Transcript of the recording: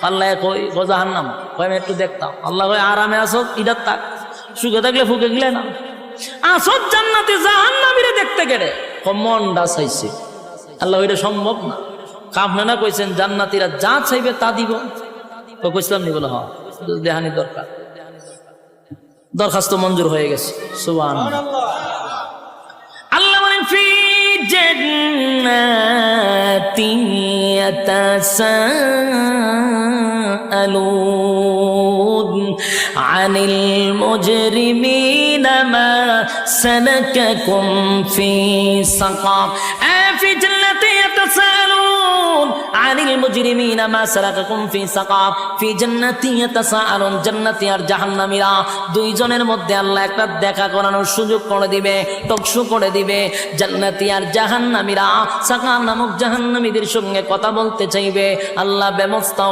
আল্লাহ কই ও জাহান্নাম, কই আমি একটু দেখতাম। আল্লাহ কই আরামে আসো, ইডার তাক, সুখে থাকলে ফুকে গেলে না, আসো জান্নাতে জাহান্নামীরে দেখতে গেলে মনটা চাইছে। আল্লাহ ওইটা সম্ভব না। আপনারা কইছেন জান্নাতীরা যা চাইবে তা দিব, তো কইছিলাম নি বলে হ্যাঁ দেহানি দরকার, দরখাস্ত মঞ্জুর হয়ে গেছে। সুবহানাল্লাহ। আল্লাহ বলেন ফি জান্নাতি ইয়াতাসাআলুন আনিল মুজরিমিনা মা সালাকাকুম ফি সাকার। ফি জান্নাতি ইয়াতাসাআলুন আনিল মুজরিমিনা মা সালাকাকুম ফি সাকার। ফি জান্নাতি ইয়াতাসাআলুন, জান্নাতি আর জাহান্নামীরা দুইজনের মধ্যে আল্লাহ একটা দেখা করানোর সুযোগ করে দিবে, টকশো করে দিবে। জান্নাতি আর জাহান্নামীরা সাকার নামক জাহান্নামীদের সঙ্গে কথা বলতে চাইবে, আল্লাহ ব্যবস্থা